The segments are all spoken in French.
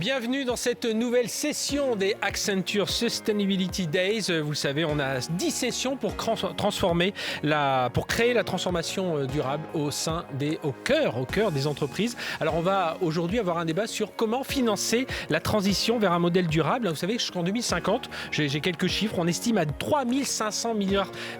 Bienvenue dans cette nouvelle session des Accenture Sustainability Days. Vous le savez, on a 10 sessions pour créer la transformation durable au cœur des entreprises. Alors on va aujourd'hui avoir un débat sur comment financer la transition vers un modèle durable. Vous savez, jusqu'en 2050, j'ai quelques chiffres, on estime à 3500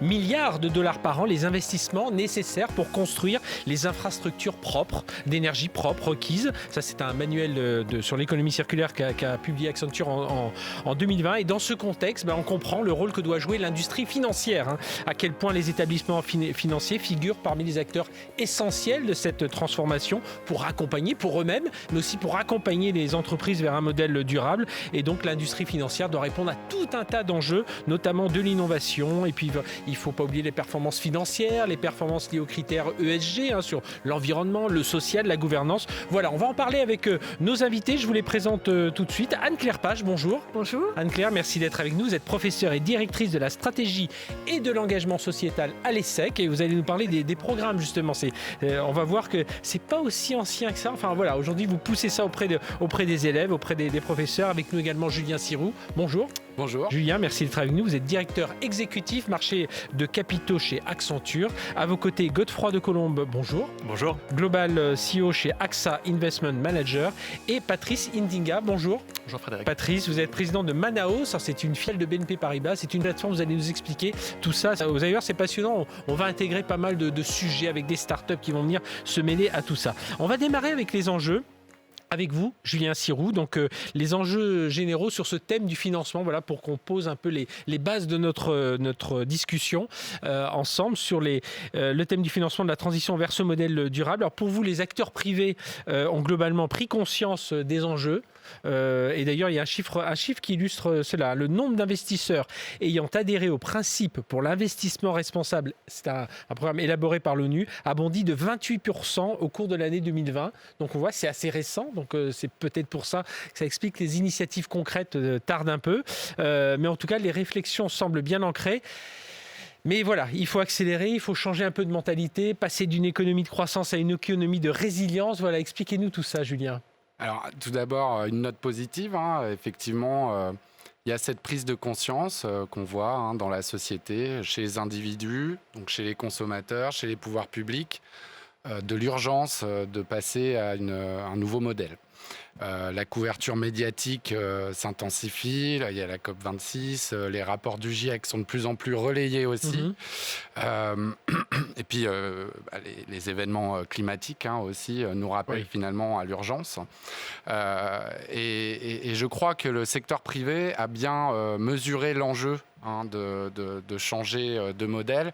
milliards de dollars par an les investissements nécessaires pour construire les infrastructures propres, d'énergie propre requises. Ça, c'est un manuel sur l'économie circulaire qu'a publié Accenture en 2020. Et dans ce contexte, on comprend le rôle que doit jouer l'industrie financière. À quel point les établissements financiers figurent parmi les acteurs essentiels de cette transformation pour accompagner, pour eux-mêmes, mais aussi pour accompagner les entreprises vers un modèle durable. Et donc l'industrie financière doit répondre à tout un tas d'enjeux, notamment de l'innovation. Et puis il ne faut pas oublier les performances financières, les performances liées aux critères ESG, sur l'environnement, le social, la gouvernance. Voilà, on va en parler avec nos invités. Je vous les présente tout de suite. Anne-Claire Page, bonjour. Bonjour. Anne-Claire, merci d'être avec nous. Vous êtes professeure et directrice de la stratégie et de l'engagement sociétal à l'ESSEC et vous allez nous parler des programmes justement. On va voir que c'est pas aussi ancien que ça. Enfin voilà, aujourd'hui vous poussez ça auprès des élèves, auprès des professeurs. Avec nous également Julien Siroux. Bonjour. Bonjour. Julien, merci d'être avec nous. Vous êtes directeur exécutif marché de capitaux chez Accenture. À vos côtés, Godefroy de Colombe, bonjour. Bonjour. Global CEO chez AXA Investment Manager. Et Patrice Indinga, bonjour. Bonjour Frédéric. Patrice, vous êtes président de Manaos. C'est une filiale de BNP Paribas. C'est une plateforme, vous allez nous expliquer tout ça. Vous allez voir, c'est passionnant. On va intégrer pas mal de sujets avec des startups qui vont venir se mêler à tout ça. On va démarrer avec les enjeux. Avec vous, Julien Siroux, donc les enjeux généraux sur ce thème du financement, voilà, pour qu'on pose un peu les bases de notre discussion ensemble sur le thème du financement de la transition vers ce modèle durable. Alors pour vous, les acteurs privés ont globalement pris conscience des enjeux. Et d'ailleurs, il y a un chiffre qui illustre cela. Le nombre d'investisseurs ayant adhéré au principe pour l'investissement responsable, c'est un programme élaboré par l'ONU, a bondi de 28% au cours de l'année 2020. Donc on voit, c'est assez récent. Donc c'est peut-être pour ça que ça explique que les initiatives concrètes tardent un peu. Mais en tout cas, les réflexions semblent bien ancrées. Mais voilà, il faut accélérer, il faut changer un peu de mentalité, passer d'une économie de croissance à une économie de résilience. Voilà, expliquez-nous tout ça, Julien. Alors, tout d'abord, une note positive. Effectivement, il y a cette prise de conscience qu'on voit dans la société, chez les individus, donc chez les consommateurs, chez les pouvoirs publics, de l'urgence de passer à un nouveau modèle. La couverture médiatique s'intensifie. Là, il y a la COP26. Les rapports du GIEC sont de plus en plus relayés aussi. Et puis, les événements climatiques aussi nous rappellent finalement à l'urgence. Et je crois que le secteur privé a bien mesuré l'enjeu de changer de modèle.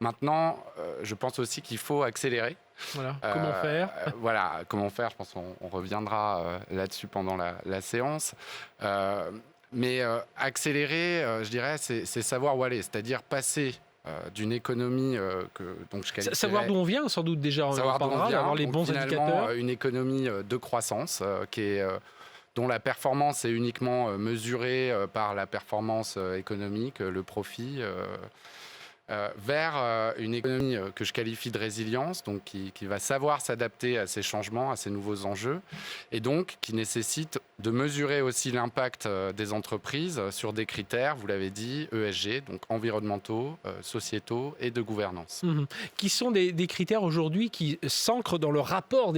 Maintenant, je pense aussi qu'il faut accélérer. Voilà. Comment faire comment faire. Je pense qu'on reviendra là-dessus pendant la séance. Mais accélérer, je dirais, c'est savoir où aller. C'est-à-dire passer d'une économie donc je qualifierais... Savoir d'où on vient, sans doute déjà. Savoir d'où on vient, avoir les bons indicateurs. Une économie de croissance dont la performance est uniquement mesurée par la performance économique, le profit... vers une économie que je qualifie de résilience, donc qui va savoir s'adapter à ces changements, à ces nouveaux enjeux, et donc qui nécessite de mesurer aussi l'impact des entreprises sur des critères, vous l'avez dit, ESG, donc environnementaux, sociétaux et de gouvernance. Qui sont des critères aujourd'hui qui s'ancrent dans les rapports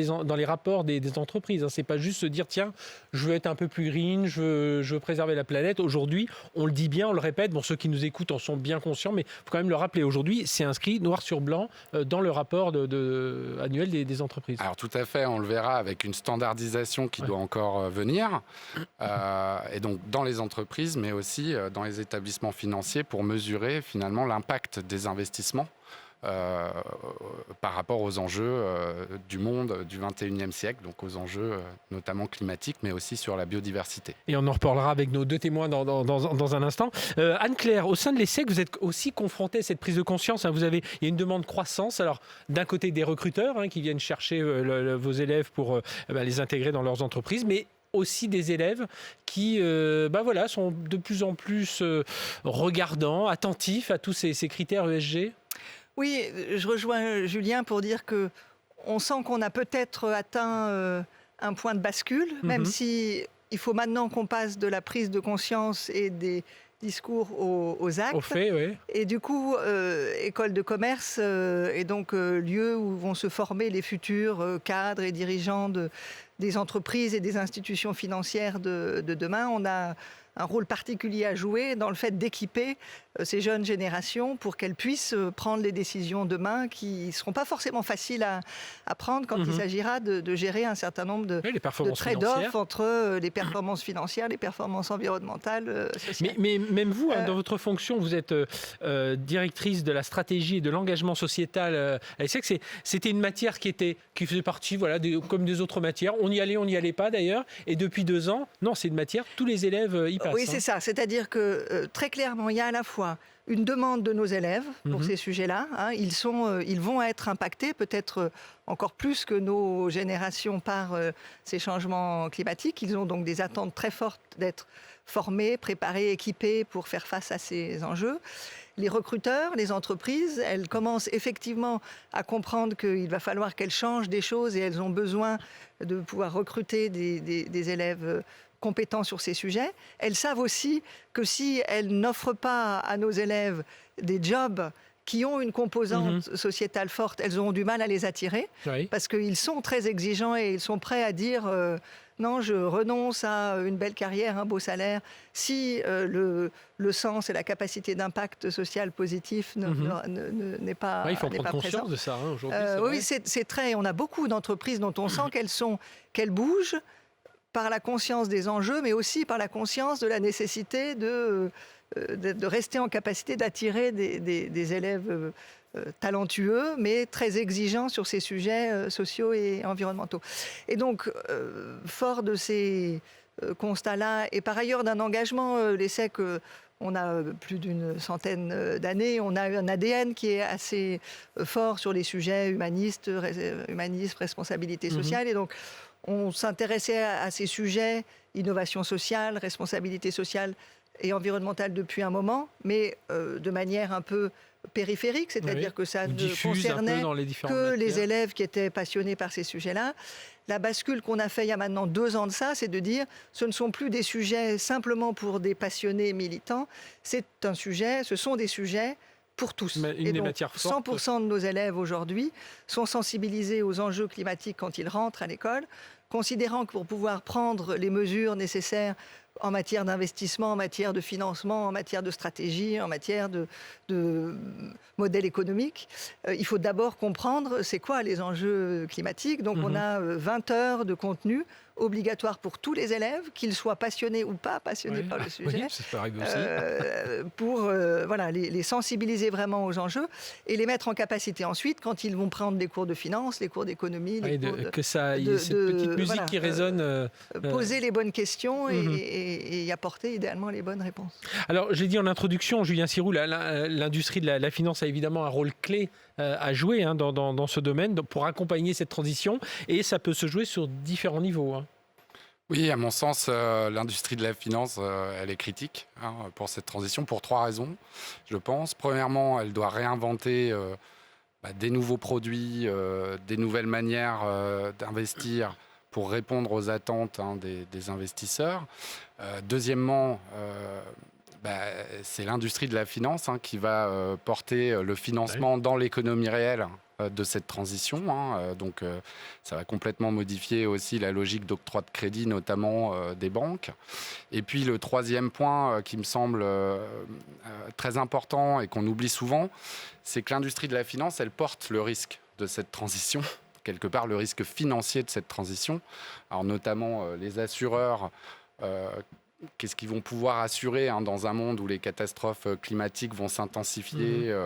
des entreprises. C'est pas juste se dire, tiens, je veux être un peu plus green, je veux préserver la planète. Aujourd'hui, on le dit bien, on le répète, ceux qui nous écoutent en sont bien conscients, mais il faut quand même le rappeler. Aujourd'hui, c'est inscrit noir sur blanc dans le rapport annuel des entreprises. Alors tout à fait, on le verra avec une standardisation qui doit encore venir. Et donc dans les entreprises, mais aussi dans les établissements financiers pour mesurer finalement l'impact des investissements par rapport aux enjeux du monde du 21e siècle, donc aux enjeux notamment climatiques, mais aussi sur la biodiversité. Et on en reparlera avec nos deux témoins dans un instant. Anne-Claire, au sein de l'ESSEC, vous êtes aussi confrontée à cette prise de conscience. Il y a une demande de croissance. Alors, d'un côté, des recruteurs qui viennent chercher vos élèves pour les intégrer dans leurs entreprises, mais aussi des élèves qui sont de plus en plus regardants, attentifs à tous ces critères ESG. Oui, je rejoins Julien pour dire qu'on sent qu'on a peut-être atteint un point de bascule, même si il faut maintenant qu'on passe de la prise de conscience et des discours aux actes. Au fait, oui. Et du coup, école de commerce est donc lieu où vont se former les futurs cadres et dirigeants des entreprises et des institutions financières de demain. On a un rôle particulier à jouer dans le fait d'équiper ces jeunes générations pour qu'elles puissent prendre les décisions demain qui ne seront pas forcément faciles à prendre quand il s'agira de gérer un certain nombre de trade-off entre les performances financières, les performances environnementales, sociales. Mais même vous, dans votre fonction, vous êtes directrice de la stratégie et de l'engagement sociétal à l'ESSEC. C'était une matière qui faisait partie comme des autres matières. On y allait, on n'y allait pas d'ailleurs. Et depuis 2 ans, non, c'est une matière, tous les élèves y passent. Oui, c'est ça. C'est-à-dire que très clairement, il y a à la fois une demande de nos élèves pour ces sujets-là. Ils vont être impactés peut-être encore plus que nos générations par ces changements climatiques. Ils ont donc des attentes très fortes d'être formés, préparés, équipés pour faire face à ces enjeux. Les recruteurs, les entreprises, elles commencent effectivement à comprendre qu'il va falloir qu'elles changent des choses et elles ont besoin de pouvoir recruter des élèves compétents sur ces sujets. Elles savent aussi que si elles n'offrent pas à nos élèves des jobs qui ont une composante sociétale forte, elles auront du mal à les attirer parce qu'ils sont très exigeants et ils sont prêts à dire non, je renonce à une belle carrière, un beau salaire, si le sens et la capacité d'impact social positif n'est pas il faut prendre présent. conscience de ça aujourd'hui. Oui, on a beaucoup d'entreprises dont on sent qu'elles bougent par la conscience des enjeux, mais aussi par la conscience de la nécessité de rester en capacité d'attirer des élèves talentueux, mais très exigeants sur ces sujets sociaux et environnementaux. Et donc, fort de ces constats-là, et par ailleurs d'un engagement, l'ESSEC, on a plus d'une centaine d'années, on a un ADN qui est assez fort sur les sujets humanisme, responsabilité sociale, et donc on s'intéressait à ces sujets, innovation sociale, responsabilité sociale et environnementale depuis un moment, mais de manière un peu périphérique, c'est-à-dire que ça ne concernait que les élèves qui étaient passionnés par ces sujets-là. La bascule qu'on a fait il y a maintenant 2 ans de ça, c'est de dire ce ne sont plus des sujets simplement pour des passionnés militants, ce sont des sujets pour tous. Et donc, 100% de nos élèves aujourd'hui sont sensibilisés aux enjeux climatiques quand ils rentrent à l'école, considérant que pour pouvoir prendre les mesures nécessaires en matière d'investissement, en matière de financement, en matière de stratégie, en matière de modèle économique, il faut d'abord comprendre c'est quoi les enjeux climatiques. Donc on a 20 heures de contenu obligatoire pour tous les élèves, qu'ils soient passionnés ou pas passionnés par le sujet, ça peut arriver aussi. pour les sensibiliser vraiment aux enjeux et les mettre en capacité ensuite, quand ils vont prendre des cours de finance, les cours d'économie, que ça y ait cette petite musique qui résonne. Poser les bonnes questions et y apporter idéalement les bonnes réponses. Alors, j'ai dit en introduction, Julien Siroux, l'industrie de la finance a évidemment un rôle clé à jouer dans ce domaine pour accompagner cette transition, et ça peut se jouer sur différents niveaux. Oui, à mon sens, l'industrie de la finance, elle est critique pour cette transition, pour 3 raisons, je pense. Premièrement, elle doit réinventer des nouveaux produits, des nouvelles manières d'investir pour répondre aux attentes des investisseurs. Deuxièmement, c'est l'industrie de la finance qui va porter le financement dans l'économie réelle de cette transition. Donc, ça va complètement modifier aussi la logique d'octroi de crédit, notamment des banques. Et puis, le troisième point qui me semble très important et qu'on oublie souvent, c'est que l'industrie de la finance, elle porte le risque de cette transition, quelque part le risque financier de cette transition. Alors, notamment les assureurs, qu'est-ce qu'ils vont pouvoir assurer dans un monde où les catastrophes climatiques vont s'intensifier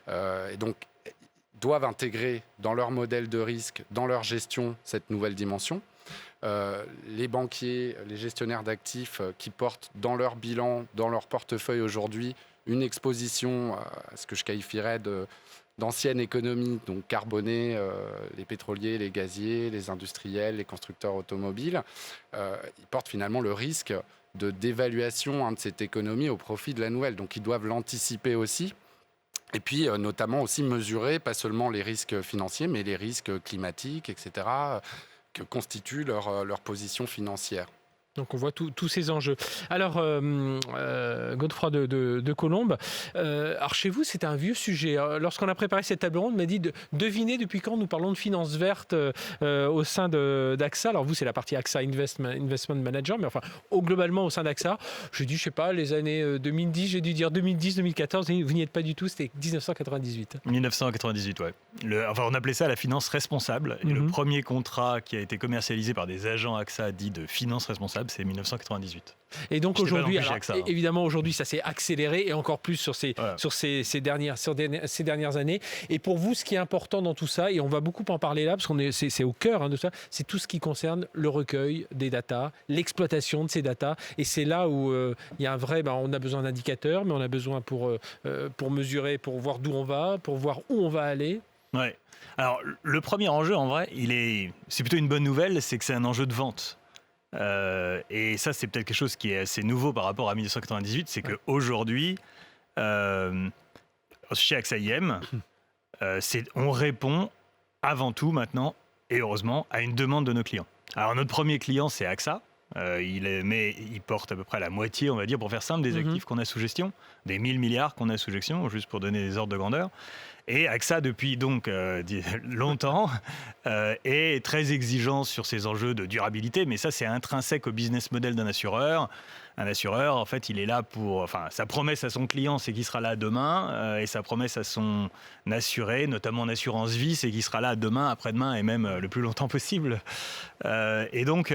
et donc doivent intégrer dans leur modèle de risque, dans leur gestion, cette nouvelle dimension. Les banquiers, les gestionnaires d'actifs qui portent dans leur bilan, dans leur portefeuille aujourd'hui, une exposition à ce que je qualifierais d'ancienne économie, donc carbonée, les pétroliers, les gaziers, les industriels, les constructeurs automobiles, ils portent finalement le risque de dévaluation de cette économie au profit de la nouvelle. Donc ils doivent l'anticiper aussi. Et puis notamment aussi mesurer, pas seulement les risques financiers, mais les risques climatiques, etc., que constitue leur position financière. Donc on voit tous ces enjeux. Alors, Godefroy de Colombe, alors chez vous, c'est un vieux sujet. Lorsqu'on a préparé cette table ronde, on m'a dit de deviner depuis quand nous parlons de finances vertes au sein d'AXA. Alors vous, c'est la partie AXA Investment Manager, mais enfin, globalement au sein d'AXA, j'ai dit, je sais pas, les années 2010, j'ai dû dire 2010, 2014, vous n'y êtes pas du tout, c'était 1998. 1998, ouais. On appelait ça la finance responsable. Et le premier contrat qui a été commercialisé par des agents AXA dit de finance responsable, c'est 1998. Et donc aujourd'hui, évidemment, hein. aujourd'hui, ça s'est accéléré et encore plus sur ces dernières années. Et pour vous, ce qui est important dans tout ça, et on va beaucoup en parler là, parce que c'est au cœur de ça, c'est tout ce qui concerne le recueil des datas, l'exploitation de ces datas. Et c'est là où il y a un vrai, on a besoin d'indicateurs, mais on a besoin pour mesurer, pour voir d'où on va, pour voir où on va aller. Ouais. Alors, le premier enjeu, en vrai, c'est plutôt une bonne nouvelle, c'est que c'est un enjeu de vente. Et ça, c'est peut-être quelque chose qui est assez nouveau par rapport à 1998, c'est qu'aujourd'hui, chez AXA IM, on répond avant tout maintenant, et heureusement, à une demande de nos clients. Alors, notre premier client, c'est AXA. Il porte à peu près la moitié, on va dire, pour faire simple, des actifs qu'on a sous gestion, des 1000 milliards qu'on a sous gestion, juste pour donner des ordres de grandeur. Et AXA, depuis donc longtemps, est très exigeant sur ces enjeux de durabilité, mais ça, c'est intrinsèque au business model d'un assureur. Un assureur, en fait, il est là sa promesse à son client, c'est qu'il sera là demain, et sa promesse à son assuré, notamment en assurance vie, c'est qu'il sera là demain, après-demain, et même le plus longtemps possible. Et donc,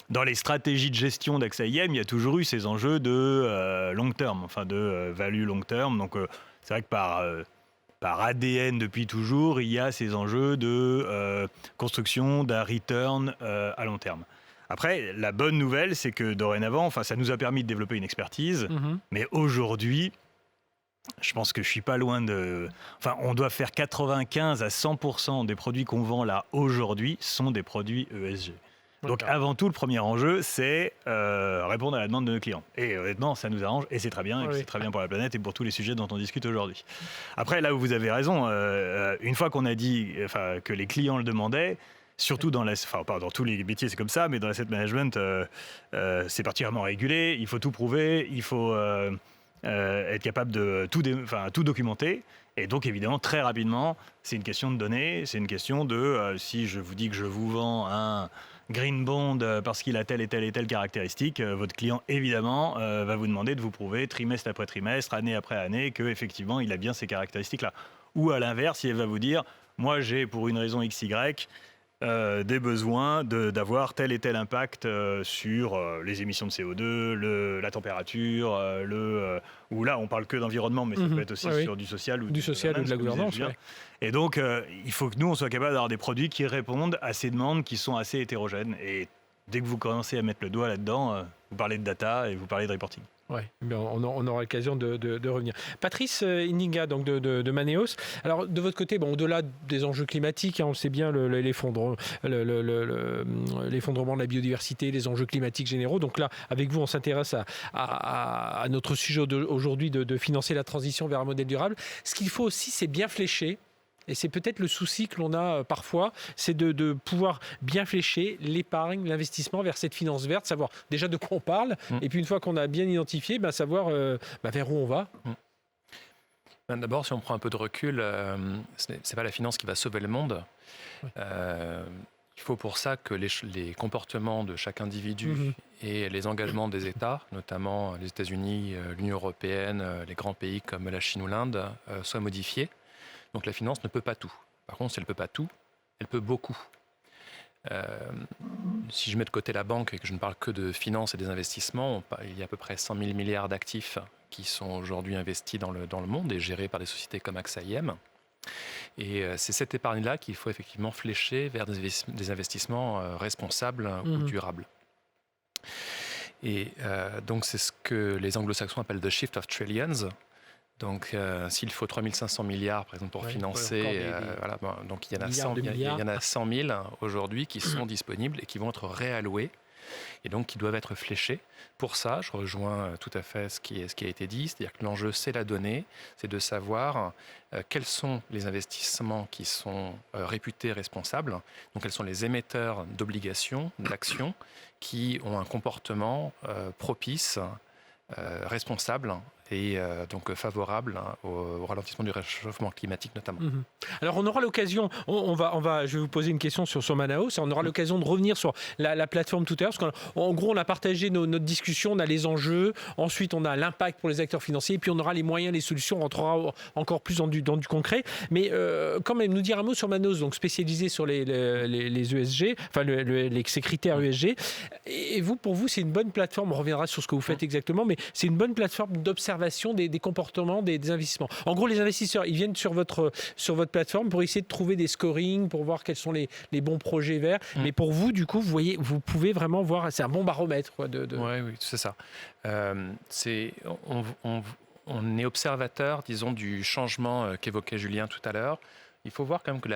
dans les stratégies de gestion d'AXA IM, il y a toujours eu ces enjeux de long terme, de value long terme. Donc, c'est vrai que par ADN depuis toujours, il y a ces enjeux de construction d'un return à long terme. Après, la bonne nouvelle, c'est que dorénavant, ça nous a permis de développer une expertise, mais aujourd'hui, je pense que je suis pas loin de... on doit faire 95 à 100% des produits qu'on vend là aujourd'hui sont des produits ESG. Donc avant tout, le premier enjeu, c'est répondre à la demande de nos clients. Et honnêtement, ça nous arrange et c'est très bien. Et puis c'est très bien pour la planète et pour tous les sujets dont on discute aujourd'hui. Après, là où vous avez raison, une fois qu'on a dit que les clients le demandaient, surtout dans pas dans tous les métiers, c'est comme ça, mais dans l'asset management, c'est particulièrement régulé. Il faut tout prouver, il faut être capable de tout documenter. Et donc, évidemment, très rapidement, c'est une question de données. C'est une question de si je vous dis que je vous vends un green bond parce qu'il a telle et telle caractéristique, votre client, évidemment, va vous demander de vous prouver trimestre après trimestre, année après année, qu'effectivement, il a bien ces caractéristiques-là. Ou à l'inverse, il va vous dire, moi, j'ai, pour une raison XY, des besoins d'avoir tel et tel impact sur les émissions de CO2, la température, ou là on parle que d'environnement, mais ça peut être aussi sur du social ou de la gouvernance. Et donc il faut que nous on soit capable d'avoir des produits qui répondent à ces demandes qui sont assez hétérogènes. Et dès que vous commencez à mettre le doigt là-dedans, vous parlez de data et vous parlez de reporting. Oui, on aura l'occasion de revenir. Patrice Ininga, donc de Maneos. Alors, de votre côté, au-delà des enjeux climatiques, on le sait bien, l'effondrement de la biodiversité, les enjeux climatiques généraux. Donc là, avec vous, on s'intéresse à notre sujet aujourd'hui de financer la transition vers un modèle durable. Ce qu'il faut aussi, c'est bien flécher. Et c'est peut-être le souci que l'on a parfois, c'est de pouvoir bien flécher l'épargne, l'investissement vers cette finance verte, savoir déjà de quoi on parle, et puis une fois qu'on a bien identifié, savoir vers où on va. D'abord, si on prend un peu de recul, ce n'est pas la finance qui va sauver le monde. Il faut pour ça que les comportements de chaque individu et les engagements des États, notamment les États-Unis, l'Union européenne, les grands pays comme la Chine ou l'Inde, soient modifiés. Donc la finance ne peut pas tout. Par contre, si elle ne peut pas tout, elle peut beaucoup. Si je mets de côté la banque et que je ne parle que de finance et des investissements, il y a à peu près 100 000 milliards d'actifs qui sont aujourd'hui investis dans le monde et gérés par des sociétés comme AXA IM. Et c'est cette épargne-là qu'il faut effectivement flécher vers des investissements responsables ou durables. Et donc c'est ce que les anglo-saxons appellent « the shift of trillions ». Donc, s'il faut 3 500 milliards, par exemple, pour financer, donc il y en a 100 000 aujourd'hui qui sont disponibles et qui vont être réalloués et donc qui doivent être fléchés. Pour ça, je rejoins tout à fait ce qui a été dit, c'est-à-dire que l'enjeu, c'est la donnée, c'est de savoir quels sont les investissements qui sont réputés responsables, donc quels sont les émetteurs d'obligations, d'actions, qui ont un comportement propice, responsable et donc favorable au ralentissement du réchauffement climatique notamment. Alors on aura l'occasion, je vais vous poser une question sur Manaos, on aura l'occasion de revenir sur la plateforme tout à l'heure, parce qu'en gros on a partagé notre discussion, on a les enjeux, ensuite on a l'impact pour les acteurs financiers, et puis on aura les moyens, les solutions, on rentrera encore plus dans du concret, mais quand même nous dire un mot sur Manaos, donc spécialisé sur les ESG, enfin ces critères ESG, et pour vous c'est une bonne plateforme, on reviendra sur ce que vous faites exactement, mais c'est une bonne plateforme d'observation des comportements des investissements. En gros, les investisseurs, ils viennent sur votre plateforme pour essayer de trouver des scorings, pour voir quels sont les bons projets verts. Mais pour vous, du coup, vous pouvez vraiment voir, c'est un bon baromètre. Quoi, Oui, c'est ça. On est observateur, disons, du changement qu'évoquait Julien tout à l'heure. Il faut voir quand même que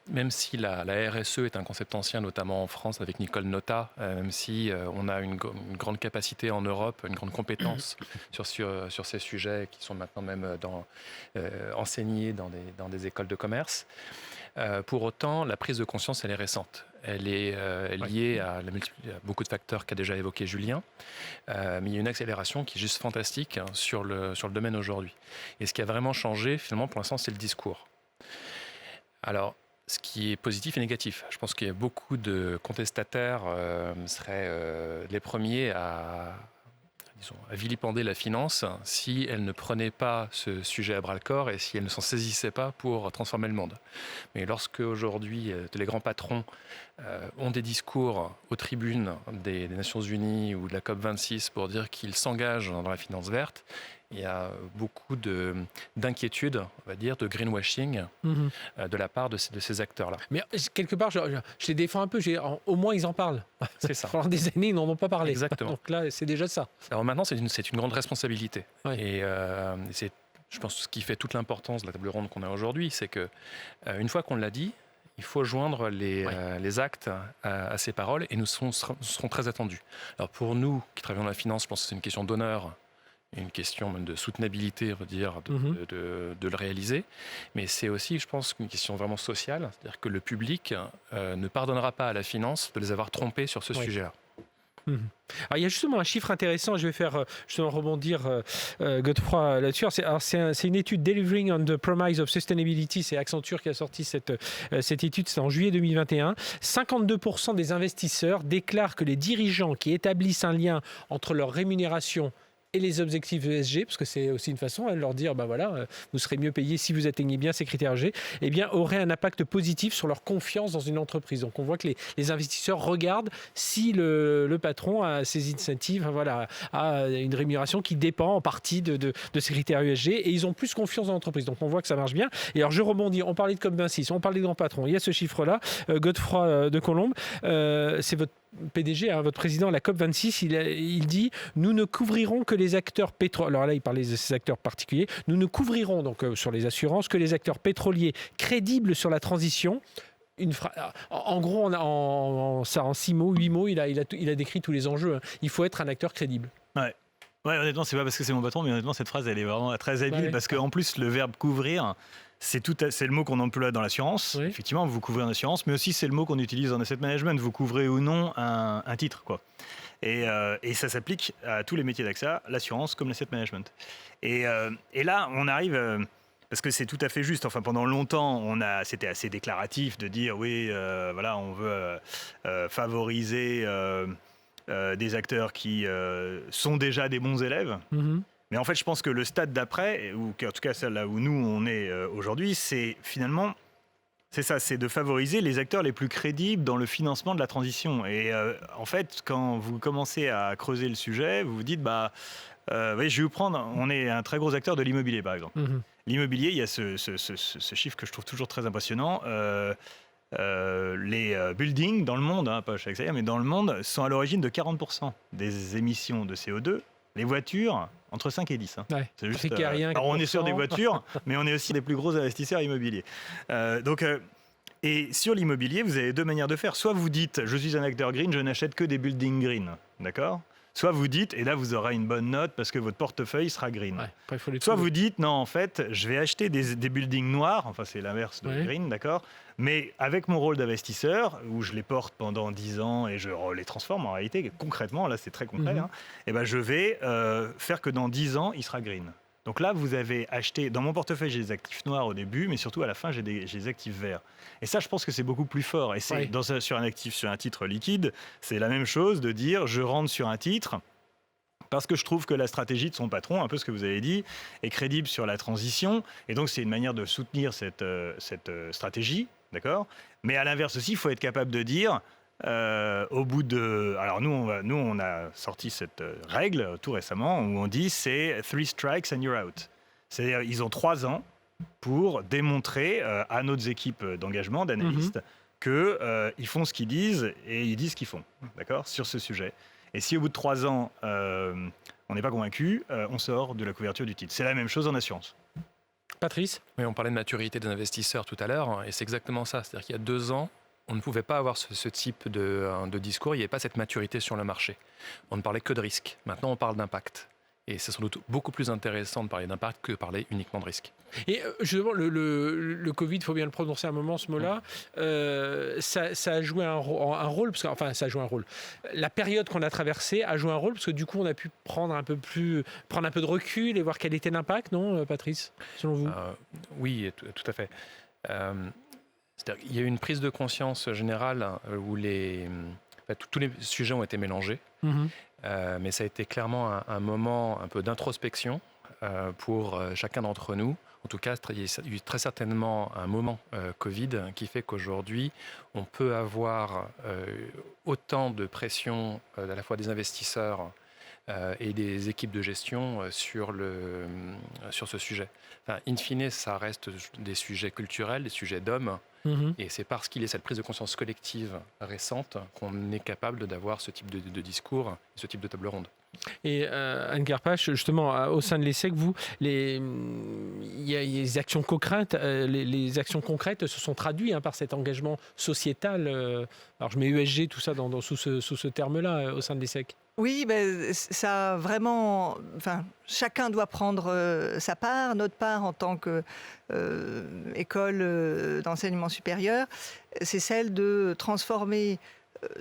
même si la RSE est un concept ancien, notamment en France avec Nicole Notta, même si on a une grande capacité en Europe, une grande compétence sur ces sujets qui sont maintenant même enseignés dans des écoles de commerce, pour autant, la prise de conscience, elle est récente. Elle est liée à beaucoup de facteurs qu'a déjà évoqué Julien, mais il y a une accélération qui est juste fantastique sur le domaine aujourd'hui. Et ce qui a vraiment changé, finalement, pour l'instant, c'est le discours. Alors, ce qui est positif et négatif. Je pense qu'il y a beaucoup de contestataires seraient les premiers à vilipender la finance si elle ne prenait pas ce sujet à bras-le-corps et si elle ne s'en saisissait pas pour transformer le monde. Mais lorsque aujourd'hui les grands patrons ont des discours aux tribunes des Nations Unies ou de la COP26 pour dire qu'ils s'engagent dans la finance verte, il y a beaucoup d'inquiétudes, on va dire, de greenwashing de la part de ces acteurs-là. Mais quelque part, je les défends un peu. Au moins, ils en parlent. C'est ça. Pendant des années, ils n'en ont pas parlé. Exactement. Donc là, c'est déjà ça. Alors maintenant, c'est une grande responsabilité. Ouais. Et c'est, je pense, ce qui fait toute l'importance de la table ronde qu'on a aujourd'hui, c'est que une fois qu'on l'a dit, il faut joindre les actes à ces paroles et nous serons très attendus. Alors pour nous qui travaillons dans la finance, je pense que c'est une question d'honneur, une question même de soutenabilité, on va dire, de le réaliser. Mais c'est aussi, je pense, une question vraiment sociale. C'est-à-dire que le public ne pardonnera pas à la finance de les avoir trompés sur ce sujet-là. Alors, il y a justement un chiffre intéressant, je vais faire justement rebondir Godefroy là-dessus. C'est une étude Delivering on the Promise of Sustainability, c'est Accenture qui a sorti cette étude, c'est en juillet 2021. 52% des investisseurs déclarent que les dirigeants qui établissent un lien entre leur rémunération et les objectifs ESG, parce que c'est aussi une façon de leur dire, vous serez mieux payé si vous atteignez bien ces critères ESG, aurait un impact positif sur leur confiance dans une entreprise. Donc on voit que les investisseurs regardent si le patron a ses incentives, a une rémunération qui dépend en partie de ces critères ESG, et ils ont plus confiance dans l'entreprise. Donc on voit que ça marche bien. Et alors je rebondis, on parlait de COP26, on parlait de grands patrons, il y a ce chiffre-là, Godefroy de Colombe, c'est votre PDG, votre président à la COP26, il dit « Nous ne couvrirons que les acteurs pétroliers ». Alors là, il parlait de ces acteurs particuliers. « Nous ne couvrirons donc sur les assurances que les acteurs pétroliers crédibles sur la transition ». En gros, en 6 mots, 8 mots, il a décrit tous les enjeux. Il faut être un acteur crédible. Ouais, honnêtement, c'est pas parce que c'est mon patron, mais honnêtement, cette phrase, elle est vraiment très habile, parce qu'en plus, le verbe « couvrir », c'est le mot qu'on emploie dans l'assurance. Oui. Effectivement, vous couvrez en assurance, mais aussi c'est le mot qu'on utilise en asset management. Vous couvrez ou non un titre, quoi. Et ça s'applique à tous les métiers d'AXA, l'assurance comme l'asset management. Et là, on arrive... parce que c'est tout à fait juste. Enfin, pendant longtemps, c'était assez déclaratif de dire oui, on veut favoriser des acteurs qui sont déjà des bons élèves. Mais en fait, je pense que le stade d'après, ou en tout cas celle là où nous on est aujourd'hui, c'est finalement, c'est de favoriser les acteurs les plus crédibles dans le financement de la transition. Et en fait, quand vous commencez à creuser le sujet, vous vous dites, je vais vous prendre, on est un très gros acteur de l'immobilier par exemple. L'immobilier, il y a ce chiffre que je trouve toujours très impressionnant. Les buildings dans le monde, pas chez AXA, mais dans le monde, sont à l'origine de 40% des émissions de CO2. Les voitures, entre 5 et 10. Ouais. C'est juste, alors on est sur des voitures, mais on est aussi des plus gros investisseurs immobiliers. Donc, Et sur l'immobilier, vous avez deux manières de faire. Soit vous dites, je suis un acteur green, je n'achète que des buildings green, d'accord ? Soit vous dites, et là vous aurez une bonne note parce que votre portefeuille sera green. Ouais, après, il faut les Soit trouver. vous dites, non, en fait, je vais acheter des buildings noirs, enfin c'est l'inverse de Ouais. green, d'accord ? Mais avec mon rôle d'investisseur, où je les porte pendant 10 ans et je les transforme en réalité, concrètement, là c'est très concret, Mhm. et ben je vais faire que dans 10 ans, il sera green. Donc là, vous avez acheté, dans mon portefeuille, j'ai des actifs noirs au début, mais surtout à la fin, j'ai des actifs verts. Et ça, je pense que c'est beaucoup plus fort. Et c'est Ouais. sur un actif, sur un titre liquide, c'est la même chose de dire, je rentre sur un titre, parce que je trouve que la stratégie de son patron, un peu ce que vous avez dit, est crédible sur la transition. Et donc, c'est une manière de soutenir cette stratégie, d'accord ? Mais à l'inverse aussi, il faut être capable de dire, au bout de... Alors, nous, on a sorti cette règle tout récemment, où on dit, c'est 3 strikes and you're out. C'est-à-dire, ils ont 3 ans pour démontrer à nos équipes d'engagement, d'analystes, qu'ils font ce qu'ils disent et ils disent ce qu'ils font, d'accord ? Sur ce sujet. Et si au bout de 3 ans, on n'est pas convaincu, on sort de la couverture du titre. C'est la même chose en assurance. Patrice ? Oui, on parlait de maturité des investisseurs tout à l'heure, et c'est exactement ça. C'est-à-dire qu'il y a 2 ans, on ne pouvait pas avoir ce type de discours, il n'y avait pas cette maturité sur le marché. On ne parlait que de risque. Maintenant, on parle d'impact. Et c'est sans doute beaucoup plus intéressant de parler d'impact que de parler uniquement de risque. Et justement, le Covid, il faut bien le prononcer un moment, ce mot-là, ça a joué un rôle, parce que, enfin, ça a joué un rôle. La période qu'on a traversée a joué un rôle, parce que du coup, on a pu prendre un peu de recul et voir quel était l'impact, non, Patrice, selon vous ? Oui, tout à fait. C'est-à-dire qu'il y a eu une prise de conscience générale où tous les sujets ont été mélangés. Mhm. Mais ça a été clairement un moment un peu d'introspection pour chacun d'entre nous. En tout cas, il y a eu très certainement un moment Covid qui fait qu'aujourd'hui, on peut avoir autant de pression à la fois des investisseurs et des équipes de gestion sur ce sujet. Enfin, in fine, ça reste des sujets culturels, des sujets d'hommes. Mhm. Et c'est parce qu'il y a cette prise de conscience collective récente qu'on est capable d'avoir ce type de discours, ce type de table ronde. Et Anne Karpach, justement, au sein de l'ESSEC, il y a les actions concrètes, les actions concrètes se sont traduites par cet engagement sociétal. Alors je mets ESG, tout ça sous ce terme-là, au sein de l'ESSEC. Oui, ça vraiment. Enfin, chacun doit prendre sa part. Notre part en tant qu'école d'enseignement supérieur, c'est celle de transformer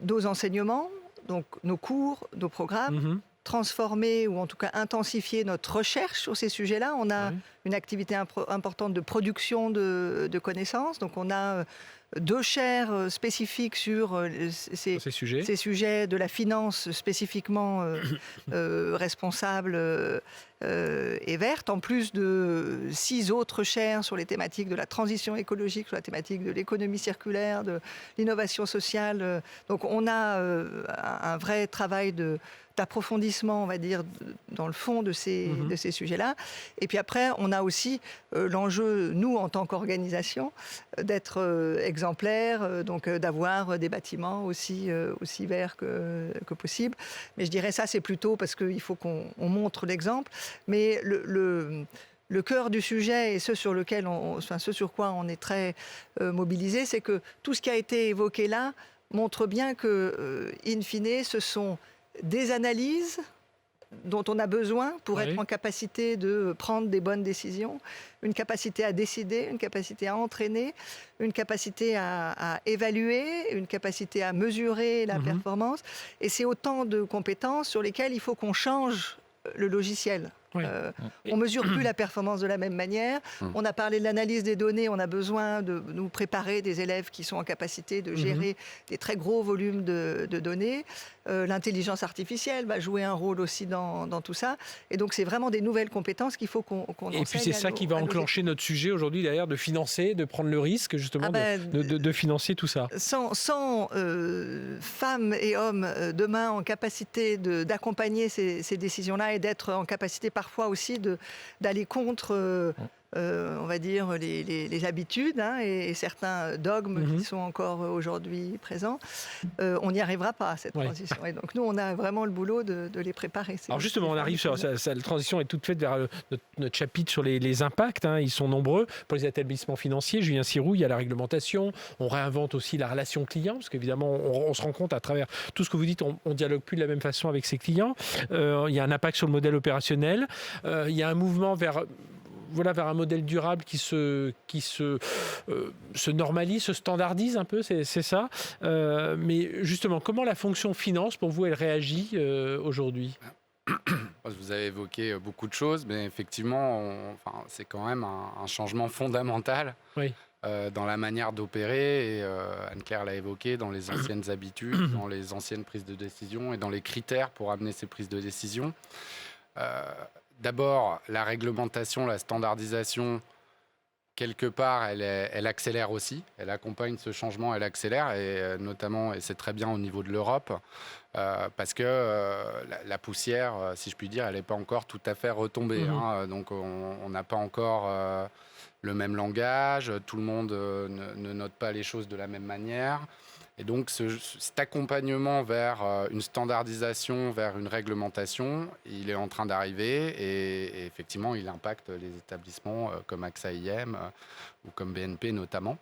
nos enseignements, donc nos cours, nos programmes, Mhm. transformer ou en tout cas intensifier notre recherche sur ces sujets-là. On a Oui. une activité importante de production de connaissances. Donc on a 2 chaires spécifiques sur ces sujets de la finance spécifiquement responsable et verte, en plus de 6 autres chaires sur les thématiques de la transition écologique, sur la thématique de l'économie circulaire, de l'innovation sociale. Donc on a un vrai travail d'approfondissement, on va dire, dans le fond de ces sujets-là. Et puis après, on a aussi l'enjeu, nous, en tant qu'organisation, d'être exemplaires, donc d'avoir des bâtiments aussi verts que possible. Mais je dirais ça, c'est plutôt parce qu'il faut qu'on montre l'exemple. Mais le cœur du sujet et ce sur quoi on est très mobilisé, c'est que tout ce qui a été évoqué là montre bien que, in fine, ce sont des analyses dont on a besoin pour être en capacité de prendre des bonnes décisions, une capacité à décider, une capacité à entraîner, une capacité à évaluer, une capacité à mesurer la performance. Et c'est autant de compétences sur lesquelles il faut qu'on change le logiciel. Oui. On ne mesure plus la performance de la même manière. On a parlé de l'analyse des données. On a besoin de nous préparer des élèves qui sont en capacité de gérer des très gros volumes de données. L'intelligence artificielle va jouer un rôle aussi dans tout ça. Et donc, c'est vraiment des nouvelles compétences qu'il faut qu'on enseigne. Et puis, c'est ça qui va enclencher notre sujet aujourd'hui, d'ailleurs, de financer, de prendre le risque, justement, de financer tout ça. Sans femmes et hommes demain en capacité d'accompagner ces décisions-là et d'être en capacité parfois aussi d'aller contre, on va va dire, les habitudes et certains dogmes qui sont encore aujourd'hui présents, on n'y arrivera pas à cette transition. Et donc nous, on a vraiment le boulot de les préparer. Alors justement, on arrive sur la transition est toute faite vers notre chapitre sur les impacts. Ils sont nombreux pour les établissements financiers. Julien Siroux, il y a la réglementation. On réinvente aussi la relation client, parce qu'évidemment, on se rend compte à travers tout ce que vous dites, on ne dialogue plus de la même façon avec ses clients. Il y a un impact sur le modèle opérationnel. Il y a un mouvement vers un modèle durable qui se normalise, se standardise un peu, c'est ça. Mais justement, comment la fonction finance, pour vous, elle réagit aujourd'hui ? Vous avez évoqué beaucoup de choses, mais effectivement, c'est quand même un changement fondamental dans la manière d'opérer. Et Anne-Claire l'a évoqué, dans les anciennes habitudes, dans les anciennes prises de décision et dans les critères pour amener ces prises de décision. D'abord, la réglementation, la standardisation, quelque part, elle accélère aussi. Elle accompagne ce changement, elle accélère, et notamment, et c'est très bien au niveau de l'Europe, parce que la poussière, si je puis dire, elle n'est pas encore tout à fait retombée. Donc, on n'a pas encore le même langage, tout le monde ne note pas les choses de la même manière. Et donc, cet accompagnement vers une standardisation, vers une réglementation, il est en train d'arriver et effectivement, il impacte les établissements comme AXA IM ou comme BNP notamment.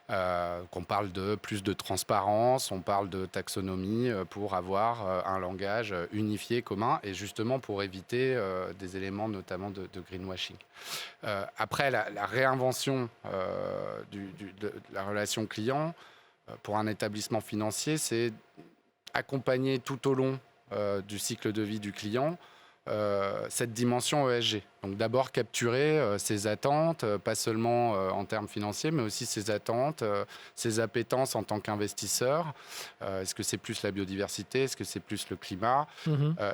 Qu'on parle de plus de transparence, on parle de taxonomie pour avoir un langage unifié, commun, et justement pour éviter des éléments notamment de greenwashing. Après, la réinvention de la relation client, pour un établissement financier, c'est accompagner tout au long du cycle de vie du client cette dimension ESG. Donc d'abord capturer ses attentes, pas seulement en termes financiers, mais aussi ses attentes, ses appétences en tant qu'investisseur. Est-ce que c'est plus la biodiversité? Est-ce que c'est plus le climat?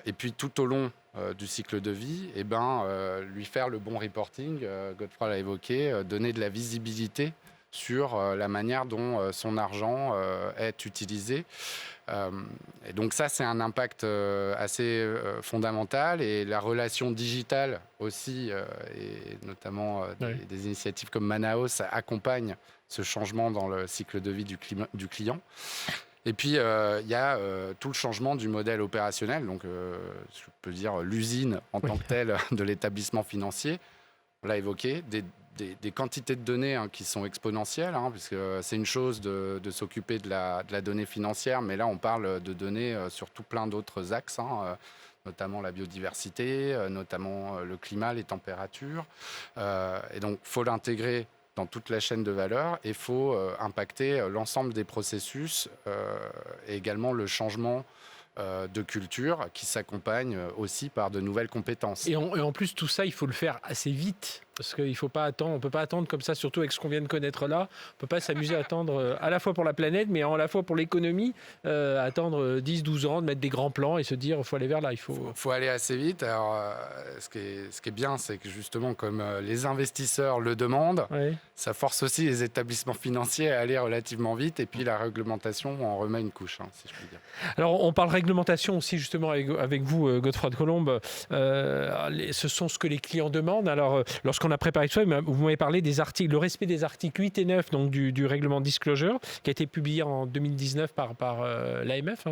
Et puis tout au long du cycle de vie, lui faire le bon reporting, Godefroy l'a évoqué, donner de la visibilité sur la manière dont son argent est utilisé. Et donc ça, c'est un impact assez fondamental. Et la relation digitale aussi, et notamment des initiatives comme Manaos, accompagnent ce changement dans le cycle de vie du client. Et puis, il y a tout le changement du modèle opérationnel, donc je peux dire l'usine en tant que telle de l'établissement financier. On l'a évoqué, des quantités de données qui sont exponentielles, puisque c'est une chose de s'occuper de la donnée financière, mais là on parle de données sur tout plein d'autres axes, notamment la biodiversité, notamment le climat, les températures. Et donc il faut l'intégrer dans toute la chaîne de valeur et il faut impacter l'ensemble des processus et également le changement de culture qui s'accompagne aussi par de nouvelles compétences. Et en plus, tout ça, il faut le faire assez vite. Parce qu'il faut pas attendre, on ne peut pas attendre comme ça, surtout avec ce qu'on vient de connaître là. On ne peut pas s'amuser à attendre à la fois pour la planète, mais à la fois pour l'économie, attendre 10-12 ans, de mettre des grands plans et se dire qu'il faut aller vers là. Il faut aller assez vite. Alors, ce qui est bien, c'est que justement, comme les investisseurs le demandent, ça force aussi les établissements financiers à aller relativement vite. Et puis la réglementation en remet une couche, si je puis dire. Alors, on parle réglementation aussi, justement, avec vous, Godefroy de Colombe. Ce sont ce que les clients demandent. Alors, lorsqu'on a préparé ça, vous m'avez parlé des articles, le respect des articles 8 et 9 donc du règlement Disclosure, qui a été publié en 2019 par l'AMF,